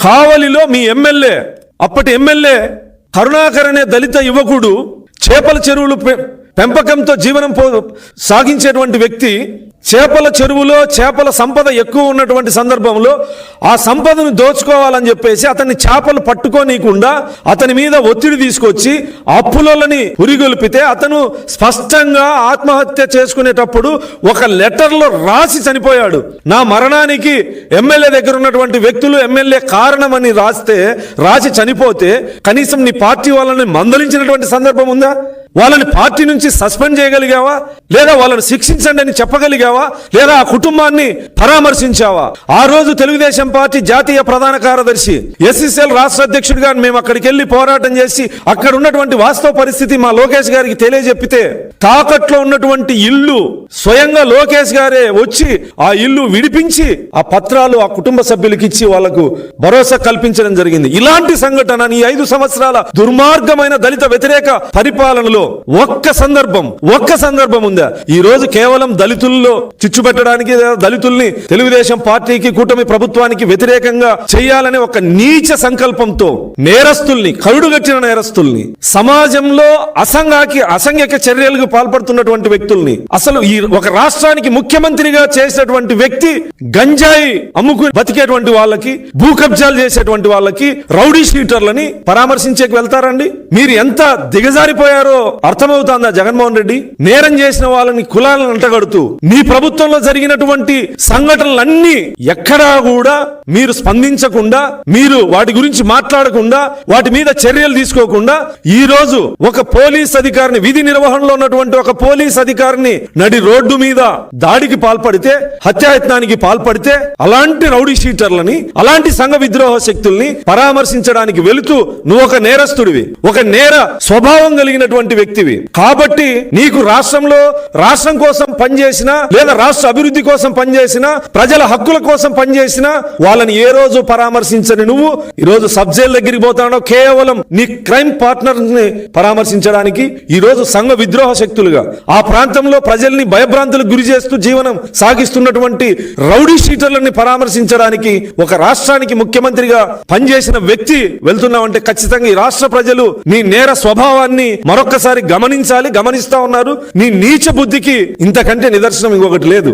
కావలిలో మీ ఎమ్మెల్యే, అప్పటి ఎమ్మెల్యే కరుణాకర్ అనే దళిత యువకుడు చేపల చెరువులు పెంపకంతో జీవనం సాగించేటువంటి వ్యక్తి చేపల చెరువులో చేపల సంపద ఎక్కువ ఉన్నటువంటి సందర్భంలో ఆ సంపదను దోచుకోవాలని చెప్పేసి అతన్ని చేపలు పట్టుకోనీయకుండా అతని మీద ఒత్తిడి తీసుకొచ్చి అప్పులని ఉరిగొల్పితే అతను స్పష్టంగా ఆత్మహత్య చేసుకునేటప్పుడు ఒక లెటర్లో రాసి చనిపోయాడు. నా మరణానికి ఎమ్మెల్యే దగ్గర ఉన్నటువంటి వ్యక్తులు ఎమ్మెల్యే కారణమని రాసి చనిపోతే కనీసం నీ పార్టీ వాళ్ళని మందలించినటువంటి సందర్భం ఉందా? వాళ్ళని పార్టీ నుంచి సస్పెండ్ చేయగలిగావా? లేదా వాళ్ళని శిక్షించండి అని చెప్పగలిగావా? లేదా ఆ కుటుంబాన్ని పరామర్శించావా? ఆ రోజు తెలుగుదేశం పార్టీ జాతీయ ప్రధాన కార్యదర్శి ఎస్సీసీఎల్ రాష్ట్ర అధ్యక్షుడిగా మేము అక్కడికి వెళ్లి పోరాటం చేసి అక్కడ ఉన్నటువంటి వాస్తవ పరిస్థితి మా లోకేష్ గారికి తెలియజెప్పితే తాకట్లో ఉన్నటువంటి ఇల్లు స్వయంగా లోకేష్ గారే వచ్చి ఆ ఇల్లు విడిపించి ఆ పత్రాలు ఆ కుటుంబ సభ్యులకి ఇచ్చి వాళ్లకు భరోసా కల్పించడం జరిగింది. ఇలాంటి సంఘటన ఈ 5 సంవత్సరాల దుర్మార్గమైన దళిత వ్యతిరేక పరిపాలనలో ఒక్క సందర్భం ఉందా? ఈ రోజు కేవలం దళితుల్లో చిచ్చు పెట్టడానికి, దళితుల్ని తెలుగుదేశం పార్టీకి కూటమి ప్రభుత్వానికి వ్యతిరేకంగా చేయాలనే ఒక నీచ సంకల్పంతో నేరస్తుల్ని, కరుడుగట్టిన నేరస్తుల్ని, సమాజంలో అసంఘిక చర్యలకు పాల్పడుతున్నటువంటి వ్యక్తుల్ని, అసలు ఈ ఒక రాష్ట్రానికి ముఖ్యమంత్రిగా చేసినటువంటి వ్యక్తి గంజాయి అమ్ముకుని బతికేటువంటి వాళ్ళకి, భూ కబ్జాలు చేసేటువంటి వాళ్ళకి, రౌడీ షీటర్లని పరామర్శించేకి వెళ్తారండి? మీరు ఎంత దిగజారిపోయారో అర్థమవుతుందా? జగన్మోహన్ రెడ్డి నేరం చేసిన వాళ్ళని కులాలను అంటగడుతూ నీ ప్రభుత్వంలో జరిగినటువంటి సంఘటనలన్నీ ఎక్కడా కూడా మీరు స్పందించకుండా, మీరు వాటి గురించి మాట్లాడకుండా, వాటి మీద చర్యలు తీసుకోకుండా ఈ రోజు ఒక పోలీస్ అధికారిని, విధి నిర్వహణలో ఉన్నటువంటి ఒక పోలీస్ అధికారిని నడి రోడ్డు మీద దాడికి పాల్పడితే, హత్యాయత్నానికి పాల్పడితే అలాంటి రౌడీ షీటర్లని, అలాంటి సంఘ విద్రోహ శక్తుల్ని పరామర్శించడానికి వెళుతూ నువ్వు ఒక నేరస్తుడివి, ఒక నేర స్వభావం కలిగినటువంటి వ్యక్తివి. కాబట్టి నీకు రాష్ట్రం కోసం పనిచేసినా, లేదా రాష్ట్ర అభివృద్ధి కోసం పనిచేసినా, ప్రజల హక్కుల కోసం పనిచేసినా వాళ్ళని ఏ రోజు పరామర్శించని నువ్వు ఈ రోజు సబ్ జైలు దగ్గరికి పోతాడో కేవలం నీ క్రైమ్ పార్ట్నర్ ని పరామర్శించడానికి, ఈ రోజు సంఘ విద్రోహ శక్తులుగా ఆ ప్రాంతంలో ప్రజల్ని భయభ్రాంతులకు గురి చేస్తూ జీవనం సాగిస్తున్నటువంటి రౌడీ షీటర్లని పరామర్శించడానికి ఒక రాష్ట్రానికి ముఖ్యమంత్రిగా పనిచేసిన వ్యక్తి వెళ్తున్నావంటే ఖచ్చితంగా ఈ రాష్ట్ర ప్రజలు నీ నేర స్వభావాన్ని మరొక్కసారి గమనించాలి, గమనిస్తా ఉన్నారు. నీ నీచ బుద్ధికి ఇంతకంటే నిదర్శనం ఇంకొకటి లేదు.